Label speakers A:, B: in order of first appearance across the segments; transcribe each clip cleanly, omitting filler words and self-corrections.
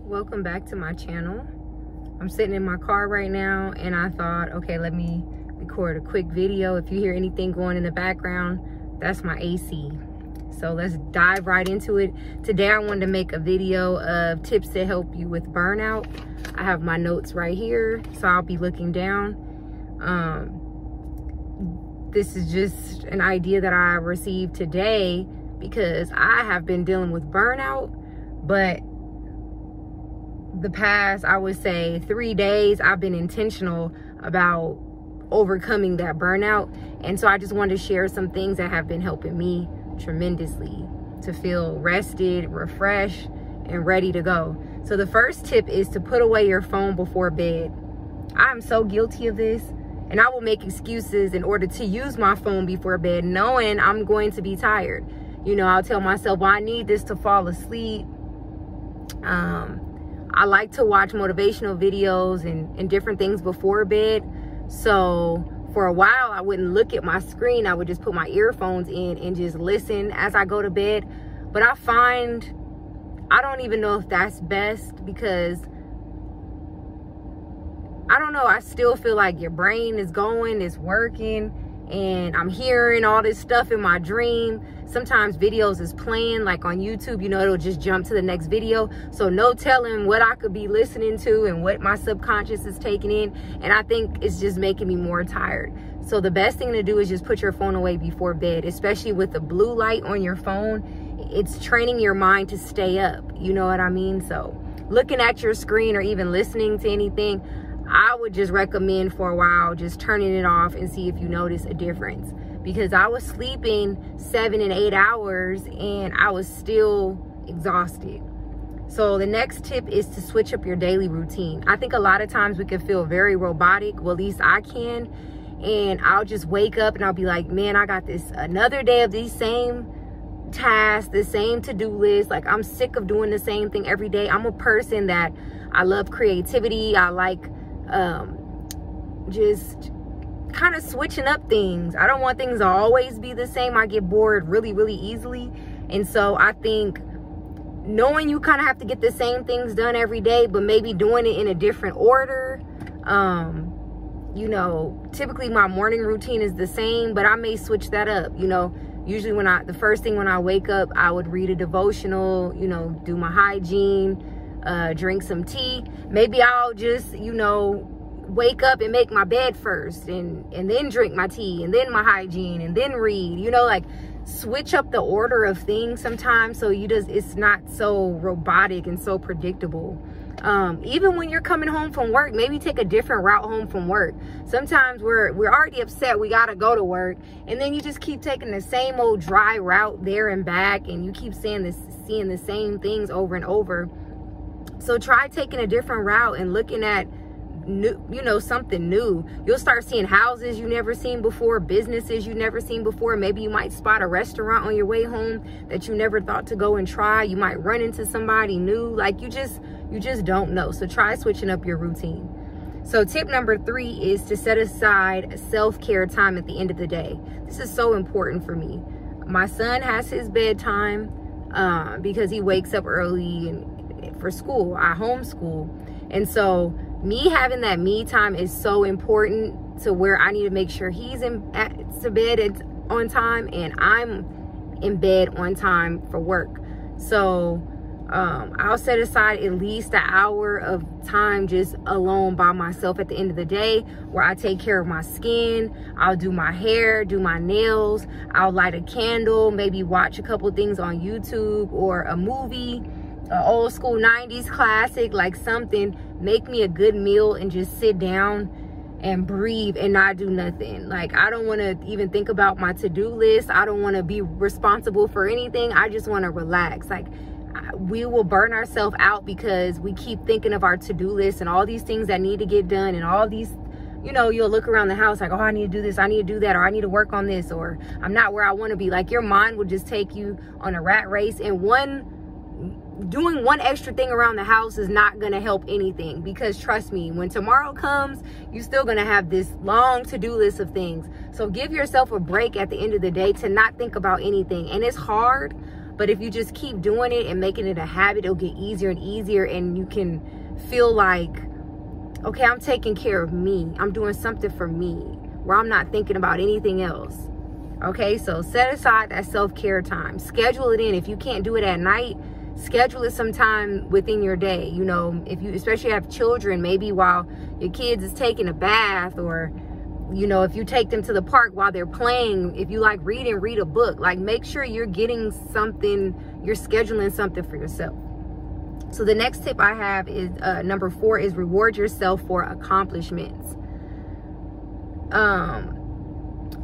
A: Welcome back to my channel. I'm sitting in my car right now and I thought, okay, let me record a quick video. If you hear anything going in the background, that's my AC. So let's dive right into it. Today I wanted to make a video of tips to help you with burnout. I have my notes right here, so I'll be looking down. This is just an idea that I received today because I have been dealing with burnout, but the past, I would say 3 days, I've been intentional about overcoming that burnout. And so I just wanted to share some things that have been helping me tremendously to feel rested, refreshed, and ready to go. So the first tip is to put away your phone before bed. I'm so guilty of this, and I will make excuses in order to use my phone before bed, knowing I'm going to be tired. You know, I'll tell myself, well, I need this to fall asleep. I like to watch motivational videos and different things before bed. So for a while, I wouldn't look at my screen. I would just put my earphones in and just listen as I go to bed. But I find, I don't even know if that's best, because I don't know, I still feel like your brain is going, it's working, and I'm hearing all this stuff in my dream. Sometimes videos is playing, like on YouTube, you know, it'll just jump to the next video. So no telling what I could be listening to and what my subconscious is taking in. And I think it's just making me more tired. So the best thing to do is just put your phone away before bed, especially with the blue light on your phone. It's training your mind to stay up. You know what I mean? So looking at your screen or even listening to anything, I would just recommend for a while just turning it off and see if you notice a difference. Because I was sleeping 7 and 8 hours and I was still exhausted. So the next tip is to switch up your daily routine. I think a lot of times we can feel very robotic. Well, at least I can. And I'll just wake up and I'll be like, man, I got this another day of these same tasks, the same to-do list. Like, I'm sick of doing the same thing every day. I'm a person that I love creativity. I like just kind of switching up things. I don't want things to always be the same. I get bored really, really easily. And so I think knowing you kind of have to get the same things done every day, but maybe doing it in a different order. You know, typically my morning routine is the same, but I may switch that up. You know, usually the first thing when I wake up, I would read a devotional, you know, do my hygiene, drink some tea. Maybe I'll just, you know, wake up and make my bed first and then drink my tea and then my hygiene and then read, you know, like switch up the order of things sometimes so it's not so robotic and so predictable. Even when you're coming home from work, maybe take a different route home from work. Sometimes we're already upset, we gotta go to work, and then you just keep taking the same old dry route there and back, and you keep seeing the same things over and over. So try taking a different route and looking at new, you know, something new. You'll start seeing houses you never seen before, businesses you never seen before. Maybe you might spot a restaurant on your way home that you never thought to go and try. You might run into somebody new. Like, you just don't know. So try switching up your routine. So tip number 3 is to set aside self-care time at the end of the day. This is so important for me. My son has his bedtime because he wakes up early and for school. I homeschool. And so me having that me time is so important, to where I need to make sure he's to bed on time and I'm in bed on time for work. So I'll set aside at least an hour of time just alone by myself at the end of the day, where I take care of my skin. I'll do my hair, do my nails. I'll light a candle, maybe watch a couple things on YouTube or a movie, an old school 90s classic, like something. Make me a good meal and just sit down and breathe and not do nothing. Like, I don't want to even think about my to-do list. I don't want to be responsible for anything. I just want to relax. Like, we will burn ourselves out because we keep thinking of our to-do list and all these things that need to get done, and all these, you know, you'll look around the house like, oh, I need to do this, I need to do that, or I need to work on this, or I'm not where I want to be. Like, your mind will just take you on a rat race, and doing one extra thing around the house is not going to help anything, because trust me, when tomorrow comes, you're still going to have this long to-do list of things. So give yourself a break at the end of the day to not think about anything. And it's hard, But if you just keep doing it and making it a habit, it'll get easier and easier, and you can feel like, okay, I'm taking care of me. I'm doing something for me where I'm not thinking about anything else. Okay, so set aside that self-care time. Schedule it in. If you can't do it at night, schedule it sometime within your day. You know, if you especially have children, maybe while your kids is taking a bath, or, you know, if you take them to the park while they're playing, if you like reading, read a book. Like, make sure you're getting something, you're scheduling something for yourself. So the next tip I have is number 4 is reward yourself for accomplishments.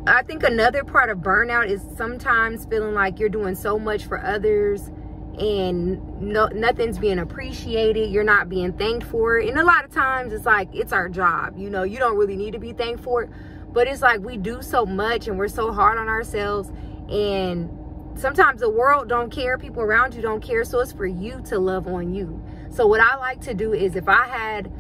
A: I think another part of burnout is sometimes feeling like you're doing so much for others and nothing's being appreciated. You're not being thanked for it. And a lot of times it's like, it's our job. You know, you don't really need to be thanked for it. But it's like we do so much and we're so hard on ourselves. And sometimes the world don't care. People around you don't care. So it's for you to love on you. So what I like to do is, if I had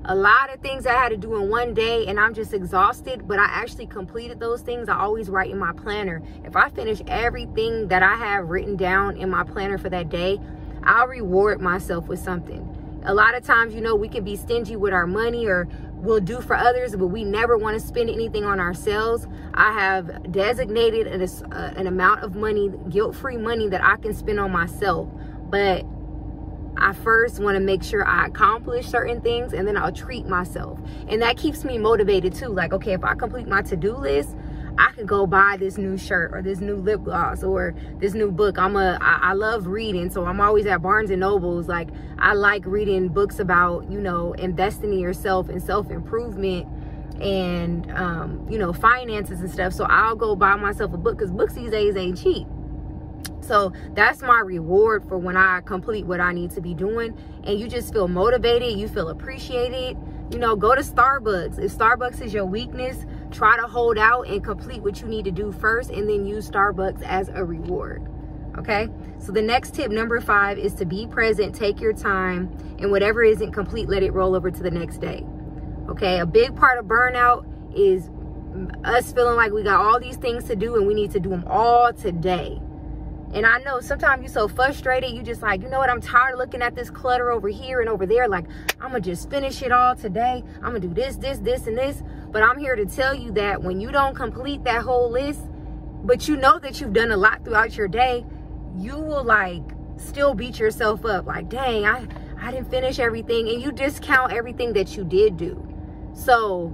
A: a lot of things I had to do in one day and I'm just exhausted, but I actually completed those things, I always write in my planner. If I finish everything that I have written down in my planner for that day, I'll reward myself with something. A lot of times, you know, we can be stingy with our money, or we'll do for others, but we never want to spend anything on ourselves. I have designated an amount of money, guilt-free money, that I can spend on myself. But I first want to make sure I accomplish certain things, and then I'll treat myself. And that keeps me motivated too. Like, okay, if I complete my to-do list, I could go buy this new shirt or this new lip gloss or this new book. I love reading, so I'm always at Barnes and Nobles. Like, I like reading books about, you know, investing in yourself and self-improvement and, you know, finances and stuff. So I'll go buy myself a book, because books these days ain't cheap. So that's my reward for when I complete what I need to be doing. And you just feel motivated, you feel appreciated. You know, go to Starbucks. If Starbucks is your weakness, try to hold out and complete what you need to do first, and then use Starbucks as a reward. Okay, so the next tip, number 5, is to be present. Take your time, and whatever isn't complete, let it roll over to the next day. Okay, a big part of burnout is us feeling like we got all these things to do and we need to do them all today. And I know sometimes you're so frustrated, you just like, you know what, I'm tired of looking at this clutter over here and over there. Like, I'm going to just finish it all today. I'm going to do this, this, this, and this. But I'm here to tell you that when you don't complete that whole list, but you know that you've done a lot throughout your day, you will like still beat yourself up. Like, dang, I didn't finish everything. And you discount everything that you did do. So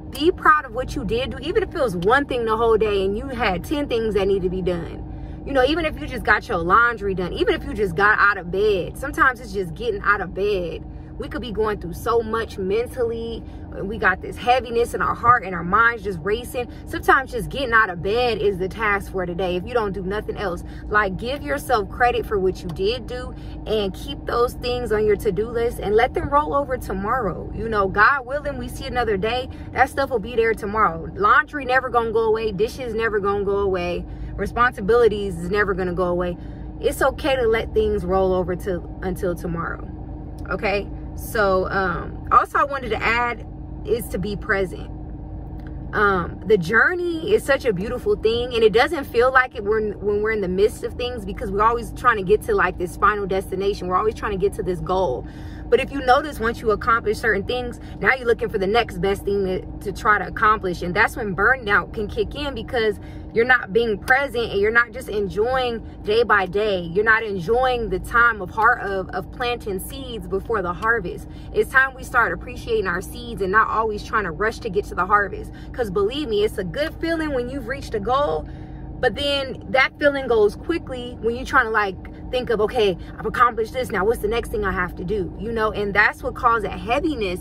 A: be proud of what you did do. Even if it was one thing the whole day and you had 10 things that need to be done. You know, even if you just got your laundry done, even if you just got out of bed, sometimes it's just getting out of bed. We could be going through so much mentally. We got this heaviness in our heart and our minds just racing. Sometimes just getting out of bed is the task for today if you don't do nothing else. Like, give yourself credit for what you did do and keep those things on your to-do list and let them roll over tomorrow. You know, God willing, we see another day, that stuff will be there tomorrow. Laundry never gonna go away. Dishes never gonna go away. Responsibilities is never gonna go away. It's okay to let things roll over until tomorrow. Okay, so also I wanted to add is to be present. The journey is such a beautiful thing, and it doesn't feel like it when we're in the midst of things, because we're always trying to get to like this final destination. We're always trying to get to this goal. But if you notice, once you accomplish certain things, now you're looking for the next best thing to try to accomplish. And that's when burnout can kick in, because you're not being present and you're not just enjoying day by day. You're not enjoying the time of planting seeds before the harvest. It's time we start appreciating our seeds and not always trying to rush to get to the harvest. Because believe me, it's a good feeling when you've reached a goal, but then that feeling goes quickly when you're trying to like think of, okay, I've accomplished this, now what's the next thing I have to do, you know? And that's what causes that heaviness,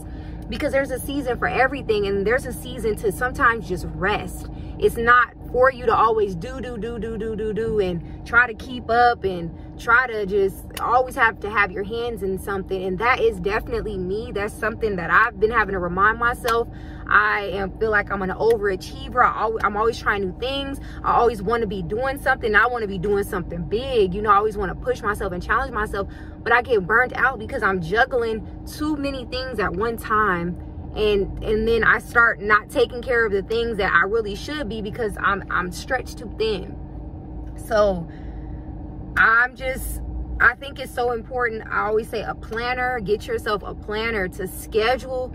A: because there's a season for everything, and there's a season to sometimes just rest. It's not for you to always do and try to keep up and try to just always have to have your hands in something. And that is definitely me. That's something that I've been having to remind myself. I feel like I'm an overachiever. I'm always trying new things. I always want to be doing something. I want to be doing something big. You know, I always want to push myself and challenge myself, but I get burnt out because I'm juggling too many things at one time. And then I start not taking care of the things that I really should be, because I'm stretched too thin. So I think it's so important. I always say a planner. Get yourself a planner to schedule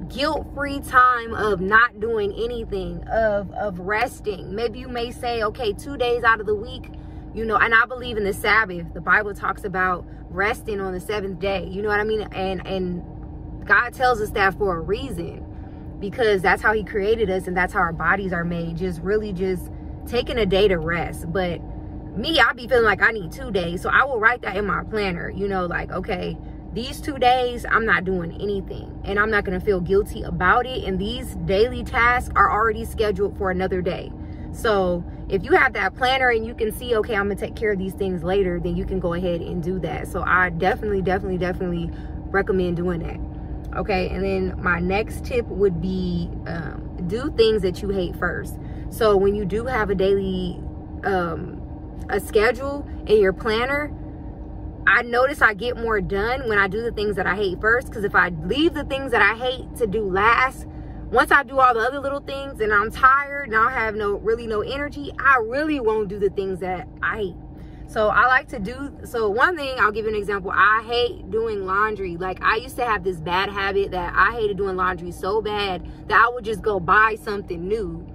A: guilt-free time of not doing anything, of resting. Maybe you may say, okay, 2 days out of the week, you know, and I believe in the Sabbath. The Bible talks about resting on the 7th day. You know what I mean? And God tells us that for a reason, because that's how he created us and that's how our bodies are made. Just really just taking a day to rest. But me, I be feeling like I need 2 days. So I will write that in my planner, you know, like, okay, these 2 days, I'm not doing anything and I'm not going to feel guilty about it. And these daily tasks are already scheduled for another day. So if you have that planner and you can see, okay, I'm going to take care of these things later, then you can go ahead and do that. So I definitely recommend doing that. Okay. And then my next tip would be, do things that you hate first. So when you do have a daily, a schedule in your planner, I notice I get more done when I do the things that I hate first. Because if I leave the things that I hate to do last, once I do all the other little things and I'm tired and I have really no energy, I really won't do the things that I hate. So I like to do, so one thing, I'll give you an example. I hate doing laundry. Like, I used to have this bad habit that I hated doing laundry so bad that I would just go buy something new.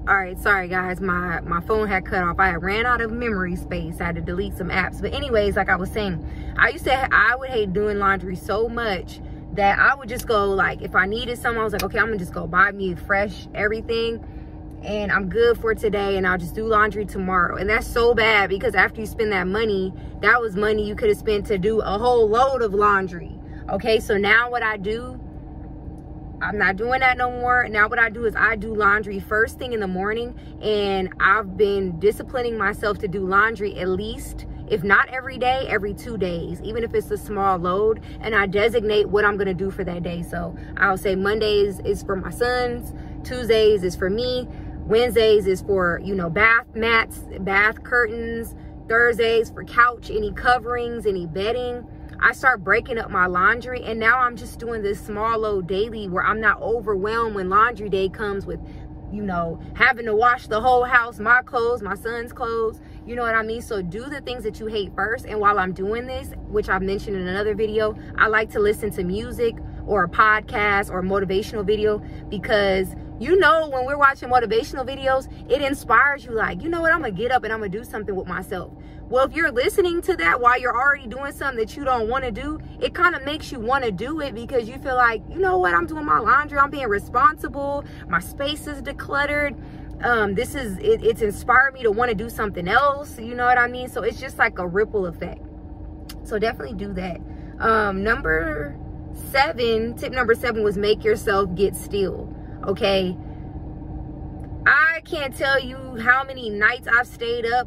A: All right, sorry guys, my phone had cut off. I ran out of memory space. I had to delete some apps. But anyways, like I was saying, I would hate doing laundry so much that I would just go, like, if I needed something, I was like, okay, I'm gonna just go buy me fresh everything and I'm good for today and I'll just do laundry tomorrow. And that's so bad, because after you spend that money, that was money you could have spent to do a whole load of laundry. Okay, so now what I do, I'm not doing that no more. Now what I do is I do laundry first thing in the morning, and I've been disciplining myself to do laundry at least, if not every day, every 2 days, even if it's a small load, and I designate what I'm gonna do for that day. So I'll say Mondays is for my sons, Tuesdays is for me, Wednesdays is for, you know, bath mats, bath curtains, Thursdays for couch, any coverings, any bedding. I start breaking up my laundry, and now I'm just doing this small load daily where I'm not overwhelmed when laundry day comes with, you know, having to wash the whole house, my clothes, my son's clothes, you know what I mean? So do the things that you hate first. And while I'm doing this, which I've mentioned in another video, I like to listen to music or a podcast or a motivational video, because you know, when we're watching motivational videos, it inspires you, like, you know what, I'm gonna get up and I'm gonna do something with myself. Well, if you're listening to that while you're already doing something that you don't want to do, it kind of makes you want to do it, because you feel like, you know what, I'm doing my laundry, I'm being responsible, my space is decluttered, it's inspired me to want to do something else, you know what I mean? So it's just like a ripple effect. So definitely do that. Tip number 7 was make yourself get still. Okay, I can't tell you how many nights I've stayed up,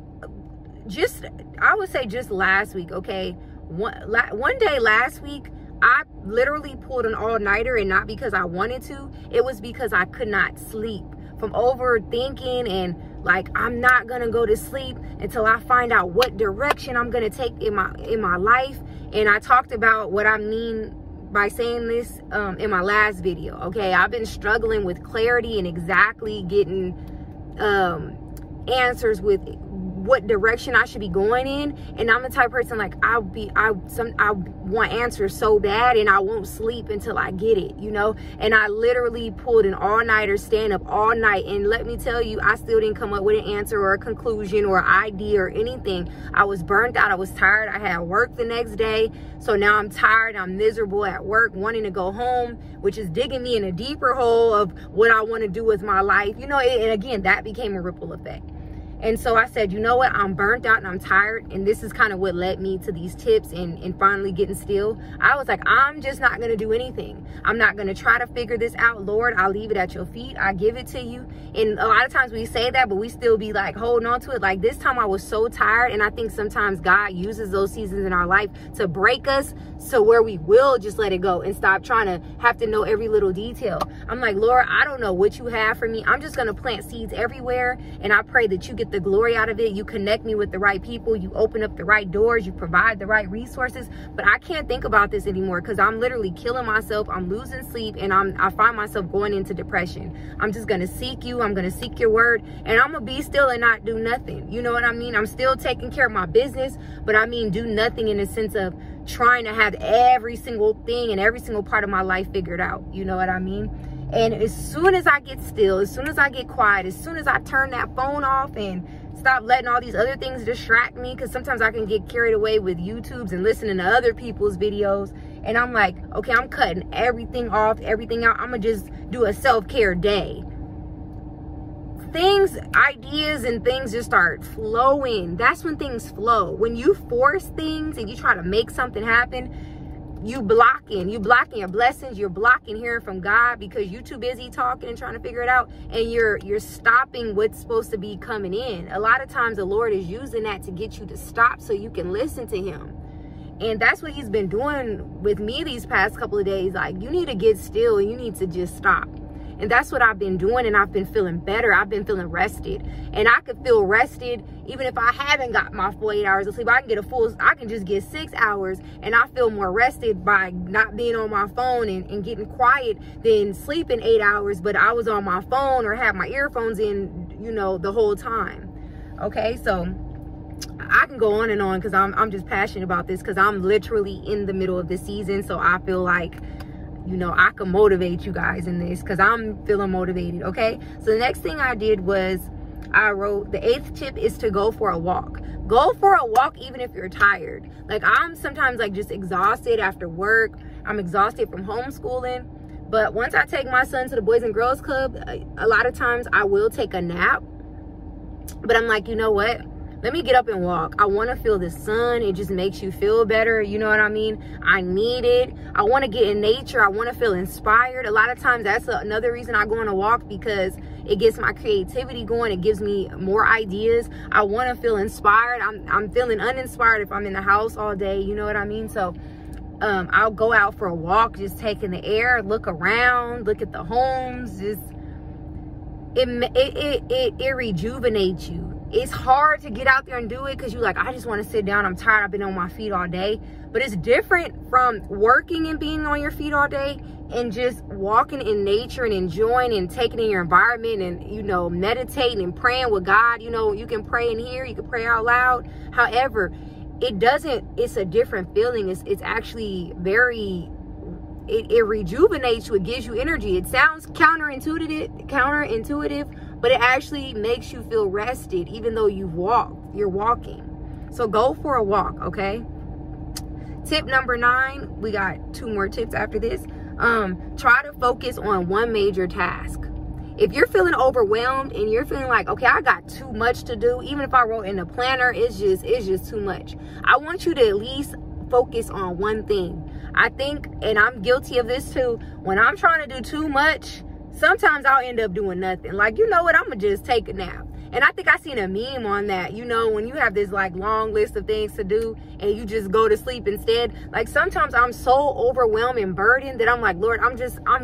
A: I would say just last week. Okay, one day last week, I literally pulled an all-nighter, and not because I wanted to, it was because I could not sleep from overthinking, and like, I'm not gonna go to sleep until I find out what direction I'm gonna take in my life. And I talked about what I mean by saying this in my last video. Okay, I've been struggling with clarity and exactly getting answers with what direction I should be going in. And I'm the type of person, like, I want answers so bad, and I won't sleep until I get it, you know. And I literally pulled an all-nighter, staying up all night, and let me tell you, I still didn't come up with an answer or a conclusion or idea or anything. I was burnt out, I was tired, I had work the next day, so now I'm tired, I'm miserable at work, wanting to go home, which is digging me in a deeper hole of what I want to do with my life, you know. And again, that became a ripple effect. And so I said, you know what, I'm burnt out and I'm tired. And this is kind of what led me to these tips and finally getting still. I was like, I'm just not going to do anything. I'm not going to try to figure this out. Lord, I'll leave it at your feet. I give it to you. And a lot of times we say that, but we still be like holding on to it. Like this time I was so tired. And I think sometimes God uses those seasons in our life to break us, so where we will just let it go and stop trying to have to know every little detail. I'm like, Lord, I don't know what you have for me. I'm just going to plant seeds everywhere. And I pray that you get the glory out of it. You connect me with the right people. You open up the right doors. You provide the right resources. But I can't think about this anymore because I'm literally killing myself. I'm losing sleep, and I find myself going into depression. I'm just going to seek you. I'm going to seek your word, and I'm going to be still and not do nothing. You know what I mean? I'm still taking care of my business, but I mean do nothing in the sense of trying to have every single thing and every single part of my life figured out. You know what I mean? And as soon as I get still, as soon as I get quiet, as soon as I turn that phone off and stop letting all these other things distract me, because sometimes I can get carried away with YouTubes and listening to other people's videos, and I'm like, okay, I'm cutting everything off, everything out. I'm gonna just do a self-care day. Things, ideas and things just start flowing. That's when things flow. When you force things and you try to make something happen, you blocking your blessings. You're blocking hearing from God because you're too busy talking and trying to figure it out, and you're stopping what's supposed to be coming in. A lot of times the Lord is using that to get you to stop so you can listen to him. And that's what he's been doing with me these past couple of days. Like, you need to get still. You need to just stop. And that's what I've been doing, and I've been feeling better. I've been feeling rested, and I could feel rested even if I haven't got my full 8 hours of sleep. I can just get 6 hours, and I feel more rested by not being on my phone and getting quiet than sleeping 8 hours, but I was on my phone or had my earphones in, you know, the whole time. Okay, so I can go on and on because I'm just passionate about this, because I'm literally in the middle of the season. So I feel like, you know, I can motivate you guys in this because I'm feeling motivated. Okay, so the next thing I did was I wrote, the 8th tip is to go for a walk. Go for a walk even if you're tired. Like, I'm sometimes like just exhausted after work. I'm exhausted from homeschooling. But once I take my son to the Boys and Girls Club, a lot of times I will take a nap. But I'm like, you know what? Let me get up and walk. I want to feel the sun. It just makes you feel better. You know what I mean? I need it. I want to get in nature. I want to feel inspired. A lot of times that's another reason I go on a walk, because it gets my creativity going. It gives me more ideas. I want to feel inspired. I'm feeling uninspired if I'm in the house all day. You know what I mean? So I'll go out for a walk, just taking the air, look around, look at the homes. Just it rejuvenates you. It's hard to get out there and do it because you're like, I just want to sit down. I'm tired. I've been on my feet all day. But it's different from working and being on your feet all day and just walking in nature and enjoying and taking in your environment and, you know, meditating and praying with God. You know, you can pray in here. You can pray out loud. However, it's a different feeling. It's actually very, it rejuvenates you. It gives you energy. It sounds counterintuitive, but it actually makes you feel rested even though you're walking. So go for a walk, okay? Tip number 9, we got 2 more tips after this. Try to focus on one major task. If you're feeling overwhelmed and you're feeling like, okay, I got too much to do, even if I wrote in a planner, it's just too much. I want you to at least focus on one thing. I think, and I'm guilty of this too, when I'm trying to do too much, sometimes I'll end up doing nothing. Like, you know what, I'm gonna just take a nap. And I think I seen a meme on that, you know, when you have this like long list of things to do and you just go to sleep instead. Like, sometimes I'm so overwhelmed and burdened that I'm like, Lord, I'm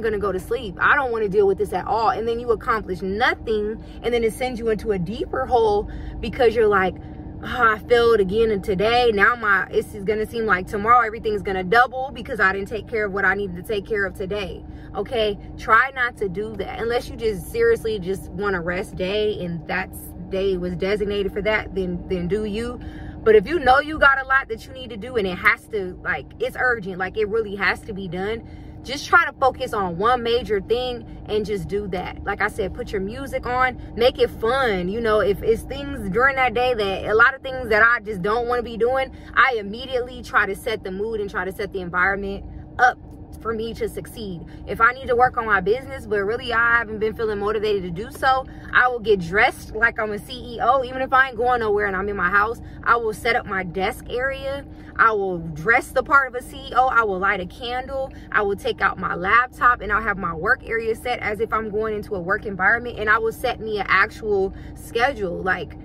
A: gonna go to sleep. I don't want to deal with this at all. And then you accomplish nothing, and then it sends you into a deeper hole because you're like, oh, I failed again today. Now it's gonna seem like tomorrow everything's gonna double because I didn't take care of what I needed to take care of today. Okay, try not to do that unless you just seriously just want a rest day and that day was designated for that. Then do you. But if you know you got a lot that you need to do and it has to, like, it's urgent, like it really has to be done, just try to focus on one major thing and just do that. Like I said, put your music on, make it fun. You know, if it's things during that day that a lot of things that I just don't want to be doing, I immediately try to set the mood and try to set the environment up for me to succeed. If I need to work on my business, but really I haven't been feeling motivated to do so, I will get dressed like I'm a CEO. Even if I ain't going nowhere and I'm in my house, I will set up my desk area. I will dress the part of a CEO. I will light a candle. I will take out my laptop and I'll have my work area set as if I'm going into a work environment, and I will set me an actual schedule. Like,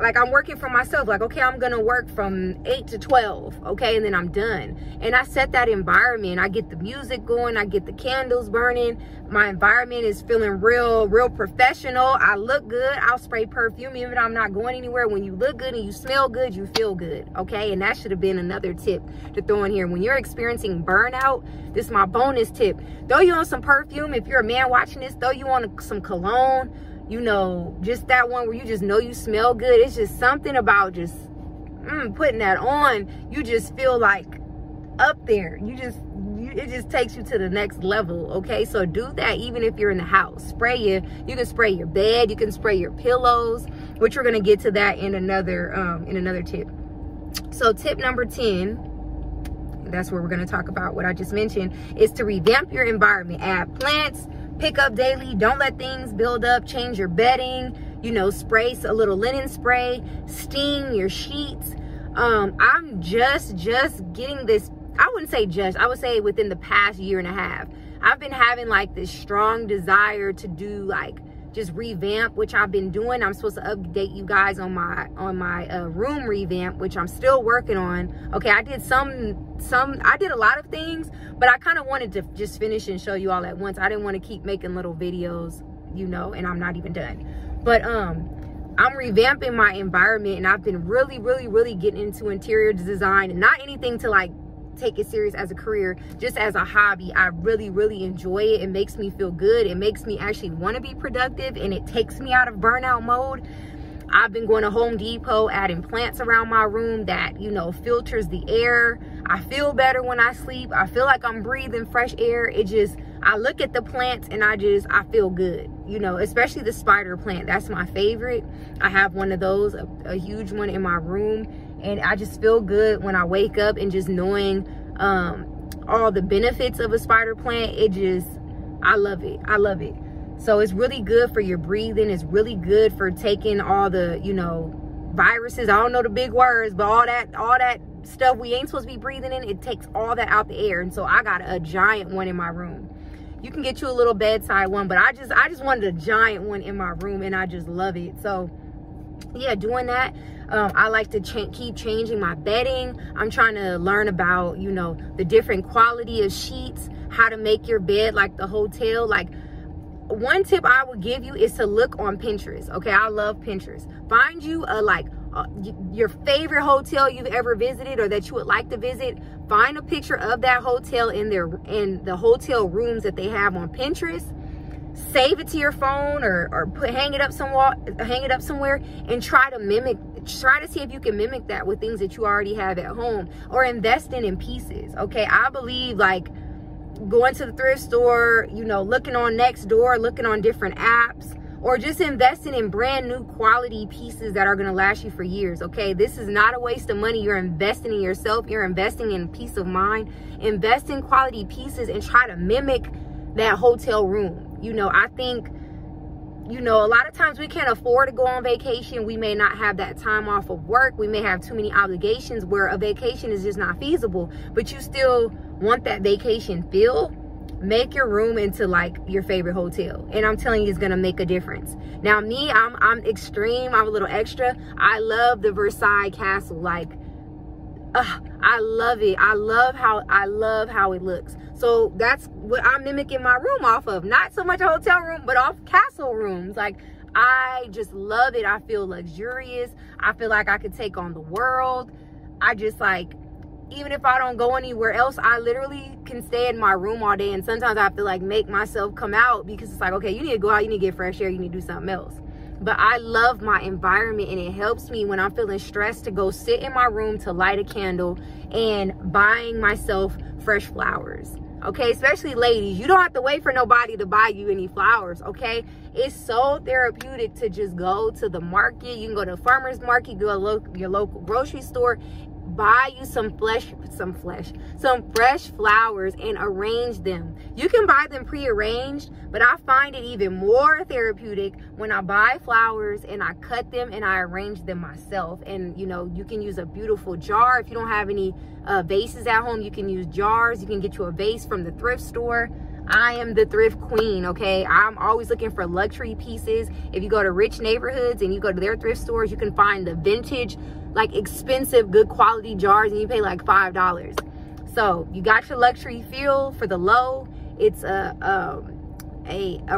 A: like I'm working for myself. Like, okay, I'm gonna work from 8 to 12, okay, and then I'm done. And I set that environment. I get the music going, I get the candles burning. My environment is feeling real professional. I look good. I'll spray perfume even if I'm not going anywhere. When you look good and you smell good, you feel good, okay? And that should have been another tip to throw in here. When you're experiencing burnout, this is my bonus tip. Throw you on some perfume. If you're a man watching this, throw you on some cologne. You know, just that one where you just know you smell good. It's just something about just putting that on. You just feel like up there. It just takes you to the next level, okay? So do that even if you're in the house. You can spray your bed, you can spray your pillows, which we're gonna get to that in another tip. So tip number 10, that's where we're gonna talk about what I just mentioned, is to revamp your environment. Add plants, pick up daily, don't let things build up, change your bedding, you know, spray a little linen spray, steam your sheets. I'm just getting this, I wouldn't say just, I would say within the past year and a half, I've been having like this strong desire to do like just revamp, which I've been doing. I'm supposed to update you guys on my room revamp, which I'm still working on. Okay, I did I did a lot of things, but I kind of wanted to just finish and show you all at once. I didn't want to keep making little videos, you know, and I'm not even done. But I'm revamping my environment, and I've been really getting into interior design, and not anything to like take it serious as a career, just as a hobby. I really enjoy it. It makes me feel good. It makes me actually want to be productive, and it takes me out of burnout mode. I've been going to Home Depot, adding plants around my room that, you know, filters the air. I feel better when I sleep. I feel like I'm breathing fresh air. I look at the plants and I feel good, you know, especially the spider plant. That's my favorite. I have one of those, a huge one in my room. And I just feel good when I wake up, and just knowing all the benefits of a spider plant. I love it. So it's really good for your breathing. It's really good for taking all the, you know, viruses. I don't know the big words, but all that stuff we ain't supposed to be breathing in, it takes all that out the air. And so I got a giant one in my room. You can get you a little bedside one, but I just wanted a giant one in my room, and I just love it. So yeah, doing that. I like to keep changing my bedding. I'm trying to learn about, you know, the different quality of sheets, how to make your bed like the hotel. Like, one tip I would give you is to look on Pinterest. Okay, I love Pinterest. Find you your favorite hotel you've ever visited, or that you would like to visit. Find a picture of that hotel in the hotel rooms that they have on Pinterest. Save it to your phone, or hang it up somewhere, and try to see if you can mimic that with things that you already have at home, or investing in pieces. Okay, I believe like going to the thrift store, you know, looking on Nextdoor, looking on different apps, or just investing in brand new quality pieces that are going to last you for years. Okay, this is not a waste of money. You're investing in yourself. You're investing in peace of mind. Invest in quality pieces and try to mimic that hotel room. You know, I think, you know, a lot of times we can't afford to go on vacation. We may not have that time off of work. We may have too many obligations where a vacation is just not feasible, but you still want that vacation feel. Make your room into like your favorite hotel, and I'm telling you, it's gonna make a difference. Now me, I'm extreme. I'm a little extra. I love the Versailles Castle. Like, I love it. I love how it looks. So that's what I'm mimicking my room off of. Not so much a hotel room, but off castle rooms. Like, I just love it. I feel luxurious. I feel like I could take on the world. I just like, even if I don't go anywhere else, I literally can stay in my room all day. And sometimes I have to like make myself come out, because it's like, okay, you need to go out, you need to get fresh air, you need to do something else. But I love my environment, and it helps me when I'm feeling stressed to go sit in my room, to light a candle, and buying myself fresh flowers. Okay, especially ladies, you don't have to wait for nobody to buy you any flowers. Okay, it's so therapeutic to just go to the market. You can go to a farmer's market, go to your local grocery store, buy you some fresh flowers and arrange them. You can buy them pre-arranged, but I find it even more therapeutic when I buy flowers and I cut them and I arrange them myself. And you know, you can use a beautiful jar. If you don't have any vases at home, you can use jars. You can get you a vase from the thrift store. I am the thrift queen, okay? I'm always looking for luxury pieces. If you go to rich neighborhoods and you go to their thrift stores, you can find the vintage, like expensive, good quality jars, and you pay like $5. So you got your luxury feel for the low. It's a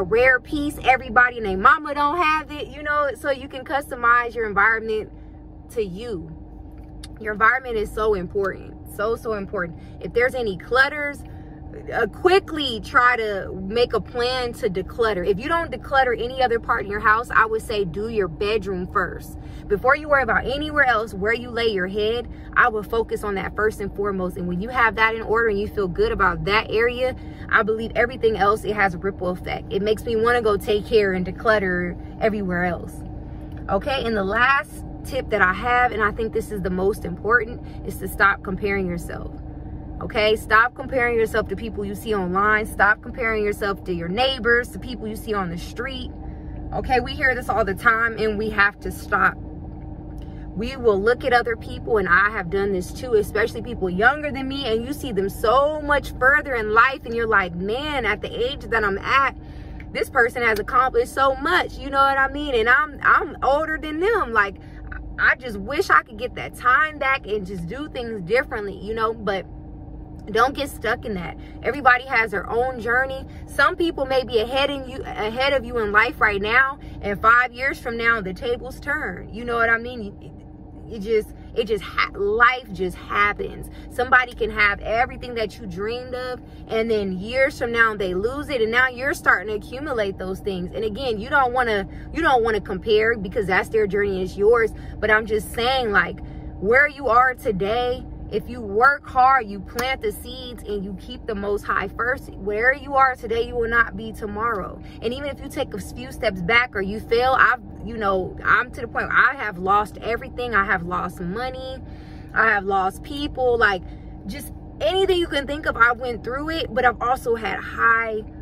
A: rare piece. Everybody and their mama don't have it, you know, so you can customize your environment to you. Your environment is so important, so important. If there's any clutters, quickly try to make a plan to declutter. If you don't declutter any other part in your house, I would say do your bedroom first. Before you worry about anywhere else where you lay your head, I would focus on that first and foremost. And when you have that in order and you feel good about that area, I believe everything else, it has a ripple effect. It makes me want to go take care and declutter everywhere else. Okay, and the last tip that I have, and I think this is the most important, is to stop comparing yourself. Okay, stop comparing yourself to people you see online. Stop comparing yourself to your neighbors, to people you see on the street. Okay, we hear this all the time, and we have to stop. We will look at other people, and I have done this too, especially people younger than me, and you see them so much further in life, and you're like, man, at the age that I'm at, this person has accomplished so much, you know what I mean? And I'm older than them. Like, I just wish I could get that time back and just do things differently, you know, but don't get stuck in that. Everybody has their own journey. Some people may be ahead of you in life right now, and 5 years from now the tables turn. You know what I mean? Life just happens. Somebody can have everything that you dreamed of, and then years from now they lose it, and now you're starting to accumulate those things. And again, you don't want to compare, because that's their journey and it's yours. But I'm just saying, like, where you are today, if you work hard, you plant the seeds, and you keep the Most High first, where you are today, you will not be tomorrow. And even if you take a few steps back or you fail, I'm to the point where I have lost everything. I have lost money. I have lost people. Like, just anything you can think of, I went through it. But I've also had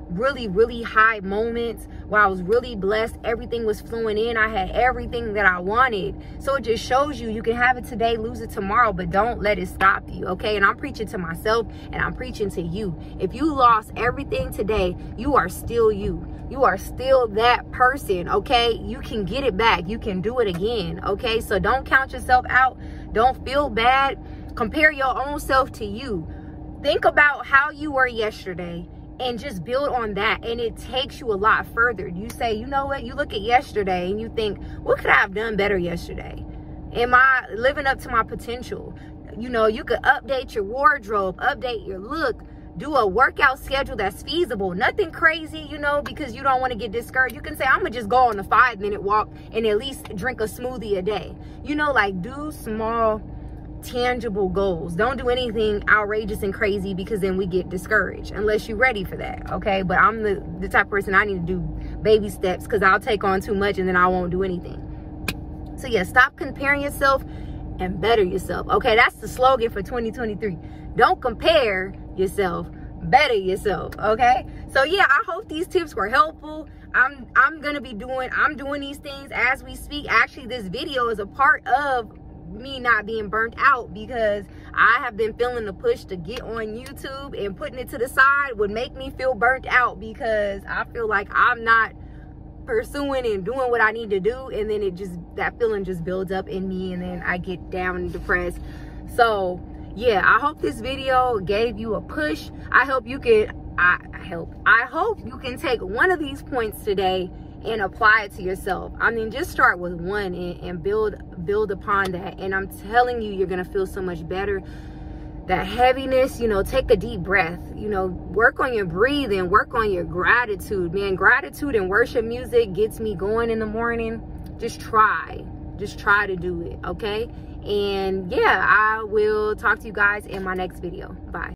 A: really high moments where I was really blessed. Everything was flowing in. I had everything that I wanted. So it just shows you can have it today, lose it tomorrow, but don't let it stop you, okay? And I'm preaching to myself, and I'm preaching to you. If you lost everything today, you are still you. You are still that person, okay? You can get it back. You can do it again, okay? So don't count yourself out. Don't feel bad. Compare your own self to you. Think about how you were yesterday and just build on that, and it takes you a lot further. You say, you know what, you look at yesterday and you think, what could I have done better yesterday? Am I living up to my potential? You know, you could update your wardrobe, update your look, do a workout schedule that's feasible. Nothing crazy, you know, because you don't want to get discouraged. You can say, I'm gonna just go on a 5-minute walk and at least drink a smoothie a day. You know, like, do small tangible goals. Don't do anything outrageous and crazy, because then we get discouraged unless you're ready for that, okay? But I'm the type of person, I need to do baby steps, because I'll take on too much and then I won't do anything. So yeah, stop comparing yourself and better yourself, okay? That's the slogan for 2023. Don't compare yourself, better yourself, okay? So yeah, I hope these tips were helpful. I'm doing these things as we speak. Actually, this video is a part of me not being burnt out, because I have been feeling the push to get on YouTube, and putting it to the side would make me feel burnt out, because I feel like I'm not pursuing and doing what I need to do, and then that feeling just builds up in me, and then I get down and depressed. So yeah, I hope this video gave you a push. I hope you can take one of these points today and apply it to yourself. I mean, just start with one and build upon that. And I'm telling you, you're gonna feel so much better. That heaviness, you know, take a deep breath, you know, work on your breathing, work on your gratitude, man. Gratitude and worship music gets me going in the morning. Just try to do it, okay? And yeah, I will talk to you guys in my next video. Bye.